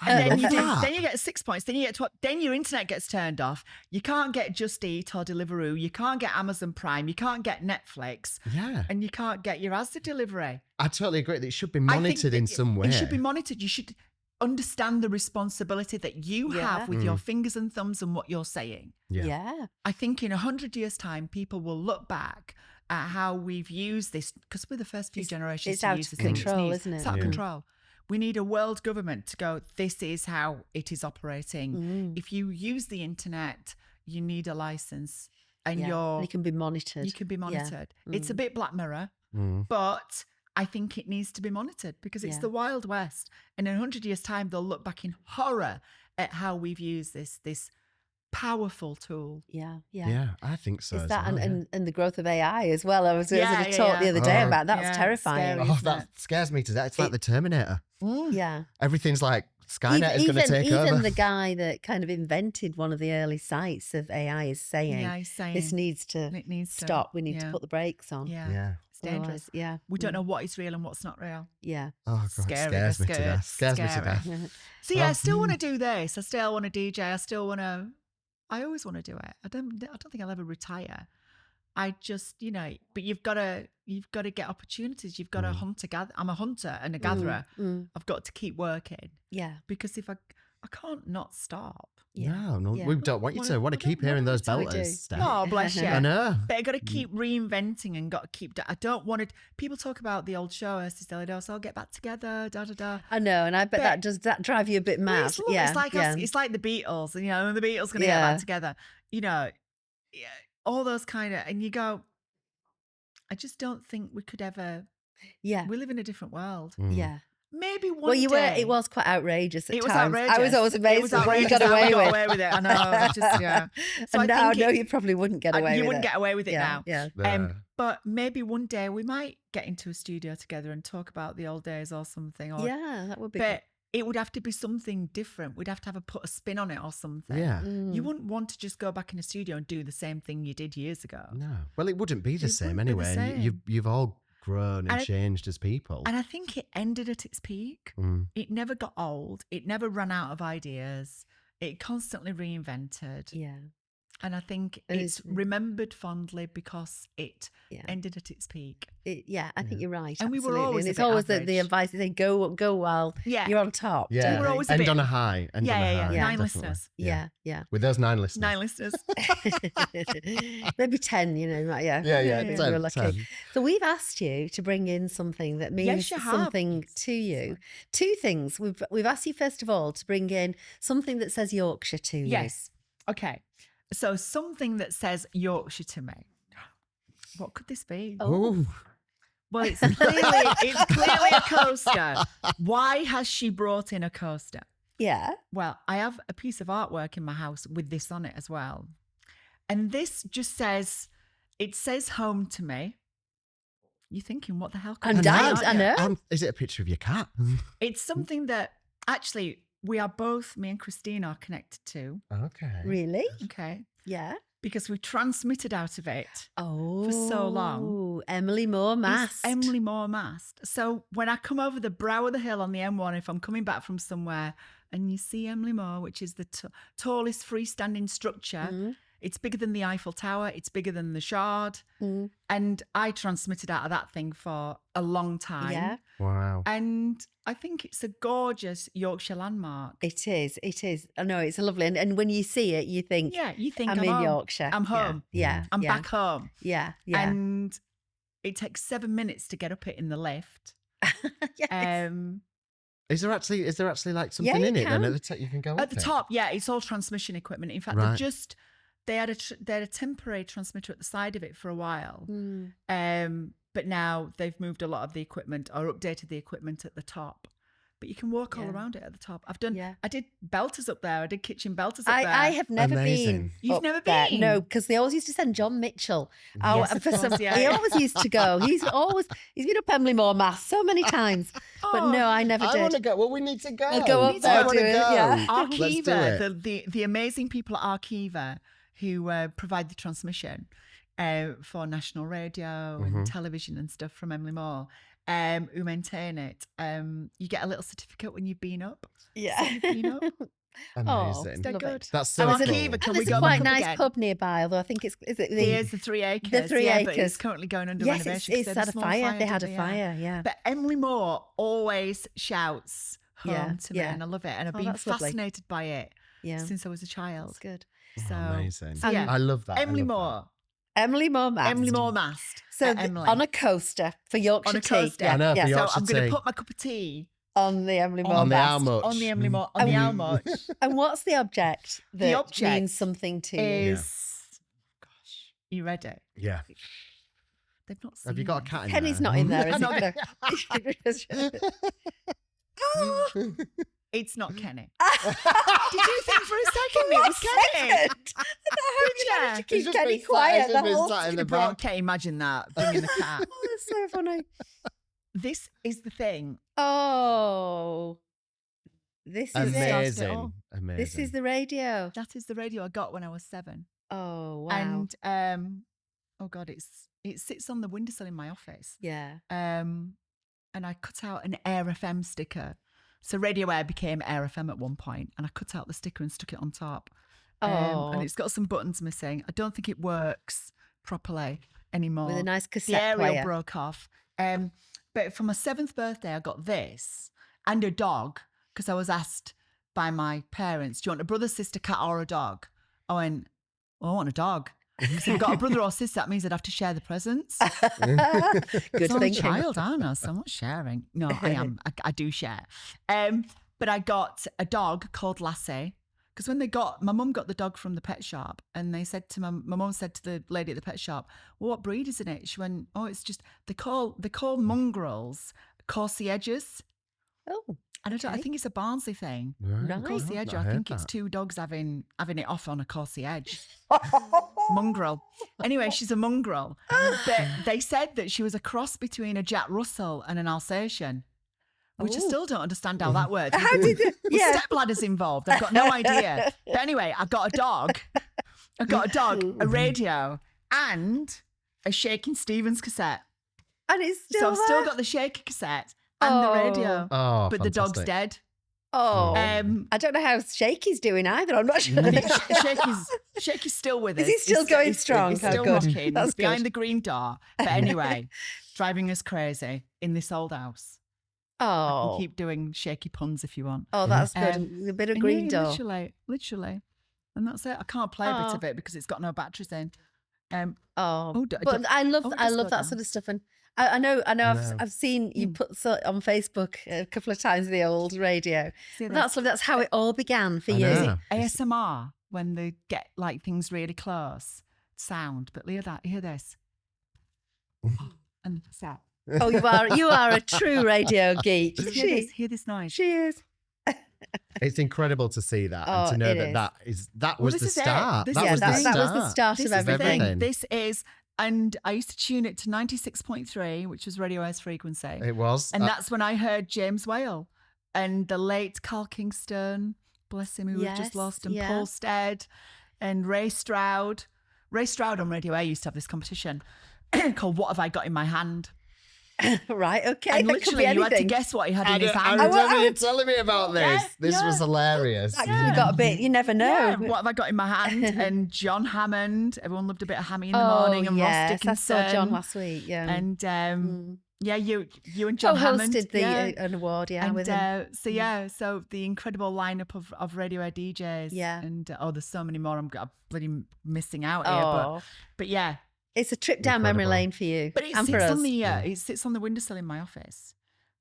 S3: And
S1: love that.
S3: then you get 6 points. Then you get 12. Then your internet gets turned off. You can't get Just Eat or Deliveroo. You can't get Amazon Prime. You can't get Netflix.
S1: Yeah.
S3: And you can't get your Asda delivery.
S1: I totally agree that it should be
S3: I think
S1: monitored in
S3: that
S1: some way.
S3: It should be monitored. You should understand the responsibility that you have with your fingers and thumbs and what you're saying.
S2: Yeah.
S3: I think in 100 years' time, people will look back at how we've used this, because we're the first few generations
S2: it's
S3: to
S2: out
S3: use
S2: of
S3: this thing.
S2: control, isn't it?
S3: It's out of control. We need a world government to go, this is how it is operating. If you use the internet, you need a license and
S2: you can be monitored.
S3: You can be monitored. It's a bit Black Mirror, but I think it needs to be monitored because it's the Wild West. And in 100 years' time, they'll look back in horror at how we've used this powerful tool.
S1: Yeah, I think so.
S2: Is
S1: as
S2: that
S1: well,
S2: and the growth of AI as well? I was
S3: Yeah,
S2: a talk the other day about that.
S3: Yeah,
S2: Was terrifying.
S3: scary.
S1: Oh,
S3: isn't
S1: that scares me to death. It's like the Terminator.
S2: Yeah.
S1: Everything's like Skynet is going to take over.
S2: Even the guy that kind of invented one of the early sites of AI is saying,
S3: he's saying
S2: this needs to stop. We need to put the brakes on.
S1: Yeah.
S3: It's dangerous.
S2: Otherwise,
S3: We don't know what is real and what's not real.
S2: Yeah.
S1: Oh, God,
S3: Scary,
S1: it scares me to
S3: scary,
S1: death. Scares me to
S3: scary.
S1: death.
S3: So yeah, I still want to do this. I still want to DJ. I always want to do it. I don't think I'll ever retire. I just, but you've got to get opportunities. You've got to hunt gather. I'm a hunter and a gatherer. I've got to keep working.
S2: Yeah.
S3: Because if I can't not stop.
S2: Yeah.
S1: No, we don't want you to. I want to keep hearing those belters, Steph.
S3: Oh, bless you.
S1: I know.
S3: But I got to keep reinventing and got to keep. I don't want to. People talk about the old show, Hursty's Daily Dose. I'll get back together. Da da da.
S2: I know, and I bet does that drive you a bit mad?
S3: It's like it's like the Beatles, and the Beatles going to get back together. All those kind of, and you go. I just don't think we could ever.
S2: Yeah.
S3: We live in a different world.
S2: Yeah.
S3: Maybe one day.
S2: Well, it was quite outrageous at times.
S3: Was outrageous.
S2: I was always amazed at what you got
S3: how
S2: away
S3: we
S2: with.
S3: got away with it. I know. So
S2: and now I know you probably wouldn't get away with it.
S3: You wouldn't get away with it now.
S2: Yeah.
S3: But maybe one day we might get into a studio together and talk about the old days or something.
S2: Yeah, that would be
S3: But
S2: good.
S3: it would have to be something different. We'd have to put a spin on it or something.
S1: Yeah.
S3: You wouldn't want to just go back in a studio and do the same thing you did years ago.
S1: No. Well, it wouldn't be the same
S3: wouldn't be the
S1: anyway. And
S3: same.
S1: you've all grown and changed as people.
S3: And I think it ended at its peak. It never got old. It never ran out of ideas. It constantly reinvented.
S2: Yeah.
S3: And I think it's remembered fondly because it ended at its peak.
S2: I think you're right.
S3: And we were
S2: absolutely.
S3: always
S2: and it's
S3: a bit
S2: always
S3: average.
S2: the advice they say, go while you're on top.
S1: Yeah.
S3: We were always
S1: End on a high. End on a high.
S3: 9
S1: definitely.
S3: listeners.
S2: Yeah.
S1: With those 9 listeners.
S3: 9 listeners.
S2: Maybe 10,
S1: Yeah,
S2: maybe
S1: 10,
S2: we're lucky.
S1: 10.
S2: So we've asked you to bring in something that means
S3: Yes, you have.
S2: something to you. 2 things. We've asked you first of all to bring in something that says Yorkshire to you.
S3: Yes. Okay. So something that says Yorkshire to me. What could this be?
S1: Oh.
S3: Well, it's clearly a coaster. Why has she brought in a coaster?
S2: Yeah.
S3: Well, I have a piece of artwork in my house with this on it as well. And this just says home to me. You're thinking, what the hell?
S2: I'm dying. I know.
S1: Is it a picture of your cat?
S3: It's something that actually me and Christine are connected to.
S1: Okay.
S2: Really?
S3: Okay.
S2: Yeah.
S3: Because we transmitted out of it
S2: for
S3: so long.
S2: Emily Moore Mast.
S3: Emily Moore Mast. So when I come over the brow of the hill on the M1, if I'm coming back from somewhere and you see Emily Moore, which is the tallest freestanding structure It's bigger than the Eiffel Tower. It's bigger than the Shard. And I transmitted out of that thing for a long time.
S2: Yeah.
S1: Wow.
S3: And I think it's a gorgeous Yorkshire landmark.
S2: It is. I know, it's lovely. And when you see it, you think,
S3: You think
S2: I'm in
S3: home.
S2: Yorkshire.
S3: I'm home.
S2: Yeah.
S3: I'm
S2: yeah.
S3: back home.
S2: Yeah.
S3: And it takes 7 minutes to get up it in the lift.
S2: Yes.
S1: Is there actually like something
S2: you
S1: in it then
S2: can.
S1: at the top you can go
S3: At
S1: up
S3: the
S1: it?
S3: top, it's all transmission equipment. In fact,
S1: Right.
S3: they had a temporary transmitter at the side of it for a while. But now they've moved a lot of the equipment or updated the equipment at the top. But you can walk all around it at the top. I did belters up there. I did kitchen belters up there.
S2: I have never
S1: Amazing.
S2: been.
S3: You've
S2: up
S3: never
S2: there.
S3: been?
S2: No, because they always used to send John Mitchell.
S3: Yes, of course,
S2: He
S3: yeah.
S2: always used to go. He's been up Emily Moor Mass so many times. But no, I never
S1: I
S2: did.
S1: want to go. Well, we need to go.
S2: We'll go up there,
S1: I want to
S2: do it,
S1: go.
S2: yeah.
S1: Let's do
S3: Arkiva,
S1: it.
S3: the amazing people at Arkiva who provide the transmission for national radio and television and stuff from Emily Moor, who maintain it. You get a little certificate when you've been up.
S2: Yeah.
S3: You've been up.
S1: Amazing.
S3: They're
S2: Love
S3: good.
S2: it.
S1: That's so
S3: And
S1: cool.
S3: Arkiva, can
S2: And
S3: we
S2: there's a
S3: go
S2: quite
S3: back up
S2: nice
S3: again?
S2: pub nearby, although I think it's is it
S3: Here's the 3 acres.
S2: The 3
S3: But it's
S2: acres.
S3: currently going under
S2: Yes,
S3: renovation.
S2: it's
S3: 'cause
S2: had
S3: a
S2: a
S3: small
S2: fire. They had a
S3: didn't
S2: fire, yeah.
S3: But Emily Moore always shouts home
S2: Yeah,
S3: to me,
S2: yeah.
S3: and I love it. And I've
S2: Oh,
S3: been
S2: that's lovely.
S3: fascinated by it
S2: Yeah.
S3: since I was a child.
S2: That's good.
S3: So
S1: Amazing.
S3: so yeah.
S1: I love that. I
S3: Emily
S1: love
S3: Moore.
S2: Emily Moor Mass.
S3: Emily Moore Mast.
S2: So
S3: at Emily.
S2: on a coaster for Yorkshire
S3: On a
S2: tea.
S3: coaster.
S1: I know, for
S2: yeah.
S1: Yorkshire
S3: So I'm going
S1: tea.
S3: to put my cup of tea
S2: On the Emily Moor
S1: On the
S2: Mass.
S1: how much?
S3: on the Emily Moore, on the how much
S2: And what's the object that
S3: The object
S2: means something to you?
S3: is, gosh, you read it?
S1: Yeah.
S3: They've not seen
S1: Have you got a
S3: it.
S1: cat in
S2: Kenny's
S1: there?
S2: not in there, is
S3: No,
S2: he?
S3: It's not Kenny. Did you think for a second it was Kenny?
S2: How did you manage to
S1: He's
S2: keep
S1: just
S2: Kenny
S1: been sat-
S2: quiet
S1: he's
S2: the
S1: just been
S2: whole
S1: sat in the
S3: Brought
S1: back.
S3: Kenny, imagine that, bringing the cat.
S2: Oh, that's so funny.
S3: This is the thing.
S2: Oh, this is it.
S1: Amazing. Amazing.
S2: This is the radio.
S3: That is the radio I got when I was 7.
S2: Oh, wow.
S3: And oh God, it sits on the windowsill in my office.
S2: yeah.
S3: And I cut out an Air FM sticker. So Radio Air became Air FM at one point, and I cut out the sticker and stuck it on top.
S2: Oh,
S3: And it's got some buttons missing. I don't think it works properly anymore.
S2: with a nice
S3: The
S2: cassette
S3: aerial
S2: player.
S3: broke off. But for my 7th birthday, I got this and a dog, because I was asked by my parents, do you want a brother, sister, cat, or a dog? I went, well, I want a dog. Because if I've got a brother or sister, that means I'd have to share the presents.
S2: Good
S3: I'm a
S2: thinking.
S3: child, aren't I? So I'm not sharing. No, I am. I do share. But I got a dog called Lassie. Because when my mum got the dog from the pet shop, and they said to my mum said to the lady at the pet shop, well, what breed is in it? She went, oh, it's just, they call mongrels concierges.
S2: Oh,
S3: And I think it's a Barnsley thing.
S1: Right.
S3: Concierge,
S1: I've
S3: I
S1: heard
S3: think it's
S1: that.
S3: 2 dogs having it off on a concierge. Mongrel. Anyway, she's a mongrel. But they said that she was a cross between a Jack Russell and an Alsatian, which I
S2: Ooh.
S3: still don't understand how that works.
S2: How did it?
S3: With
S2: Yeah.
S3: stepladder's involved. I've got no idea. But anyway, I got a dog, a radio, and a Shaking Stevens cassette.
S2: And it's still
S3: So I've still
S2: there?
S3: got the shaky cassette and the radio.
S1: Oh,
S3: But the dog's
S1: fantastic.
S3: dead.
S2: Oh,
S3: Um,
S2: I don't know how Shaky's doing either. I'm not sure.
S3: Shaky's still with us.
S2: Is he still going strong?
S3: He's
S2: Oh,
S3: still
S2: good.
S3: rocking.
S2: That's
S3: He's behind
S2: good.
S3: the green door. But anyway, driving us crazy in this old house. I
S2: Oh,
S3: can keep doing shaky puns if you want.
S2: oh, that's good.
S3: Um,
S2: A bit of
S3: And
S2: green
S3: yeah,
S2: door.
S3: literally. And that's it. I can't play a bit
S2: Oh.
S3: of it because it's got no batteries in.
S2: Oh,
S3: Oh,
S2: but I love
S3: oh, it
S2: I
S3: does
S2: love
S3: go
S2: that
S3: down.
S2: sort of stuff, and I know
S1: know.
S2: I've seen you
S3: Mm.
S2: put on Facebook a couple of times the old radio.
S3: See
S2: But
S3: this?
S2: that's lovely. That's how it all began for
S1: I
S2: you.
S1: know.
S3: ASMR when they get like things really close sound. But hear this. And that's that.
S2: Oh, you are a true radio geek.
S3: Just
S2: She
S3: hear this noise.
S2: she is.
S1: It's incredible to see that
S2: Oh,
S1: and to know
S2: it
S1: that
S3: Well,
S1: was
S3: this
S1: the
S3: is it.
S1: start.
S3: This
S1: That
S3: is
S1: was
S3: the
S1: the
S3: thing.
S1: start.
S2: That was the start
S3: This
S2: of
S3: is the
S2: everything.
S3: thing. This is, and I used to tune it to 96.3, which was Radio Air's frequency.
S1: It was.
S3: And that's when I heard James Whale and the late Carl Kingston, bless him, who we've
S2: Yes,
S3: just lost, and
S2: yeah.
S3: Paul Stead and Ray Stroud. Ray Stroud on Radio Air used to have this competition called What Have I Got in My Hand?
S2: Right, okay.
S3: And
S2: That could be
S3: literally, you had to
S2: anything.
S3: guess what he had in his
S1: I
S3: hand.
S1: remember you telling me about this.
S3: Yeah,
S1: This
S3: yeah.
S1: was hilarious.
S2: That could have got a bit, you never know.
S3: Yeah, what have I got in my hand? And John Hammond. Everyone loved a bit of Hammy in the morning. And Ross
S2: yes, I
S3: Dickinson.
S2: saw John last week. Yeah,
S3: And yeah, you and John Hammond
S2: hosted the
S3: yeah.
S2: an award. Yeah,
S3: And
S2: with him.
S3: so the incredible lineup of radio air DJs.
S2: Yeah.
S3: And there's so many more. I'm bloody missing out here.
S2: Oh,
S3: But yeah.
S2: it's a trip down memory
S1: Incredible.
S2: lane for you.
S3: But it
S2: and for
S3: sits
S2: us.
S3: on it sits on the windowsill in my office.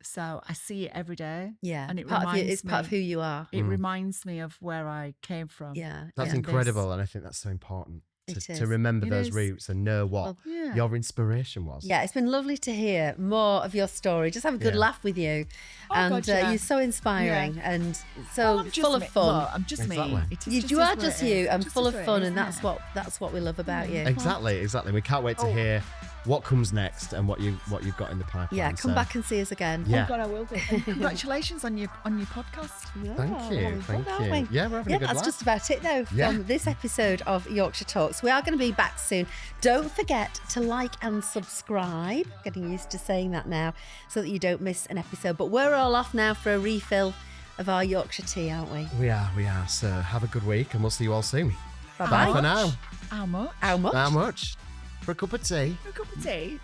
S3: So I see it every day.
S2: Yeah,
S3: And it
S2: part of you,
S3: reminds
S2: it's part of who
S3: me.
S2: you are.
S3: It reminds me of where I came from.
S2: Yeah,
S1: That's
S2: yeah.
S1: incredible, and I think that's so important
S2: It
S1: to
S2: is.
S1: remember
S3: It
S1: those
S3: is.
S1: roots and know what
S2: Well,
S3: Yeah.
S1: your inspiration was.
S2: Yeah, it's been lovely to hear more of your story. Just have a good
S1: Yeah.
S2: laugh with you.
S3: Oh,
S2: and
S3: God, yeah.
S2: you're so inspiring and so
S3: I'm just
S2: full of
S3: me.
S2: fun.
S3: Look, I'm just
S1: Exactly.
S3: me. It is
S2: You
S3: as
S2: are
S3: what
S2: just
S3: it
S2: you
S3: is.
S2: and
S3: Just
S2: full
S3: as
S2: of
S3: what it
S2: fun,
S3: is,
S2: and
S3: isn't it?
S2: that's what we love about you.
S1: Exactly. We can't wait to hear what comes next and what you've got in the pipeline.
S2: Yeah, come
S1: so-
S2: back and see us again.
S1: Yeah.
S3: Oh God, I will do. And congratulations on your podcast.
S1: Thank you. Thank you. Yeah, we're having a good
S2: that's
S1: laugh.
S2: just about it though
S1: Yeah.
S2: from this episode of Yorkshire Talks. We are going to be back soon. Don't forget to like and subscribe. Getting used to saying that now so that you don't miss an episode. But we're all off now for a refill of our Yorkshire tea, aren't we?
S1: We are. So have a good week, and we'll see you all soon.
S2: Bye-bye.
S1: Bye for now.
S3: How much?
S2: How much?
S1: How much? For a cup of tea.
S3: A cup of tea.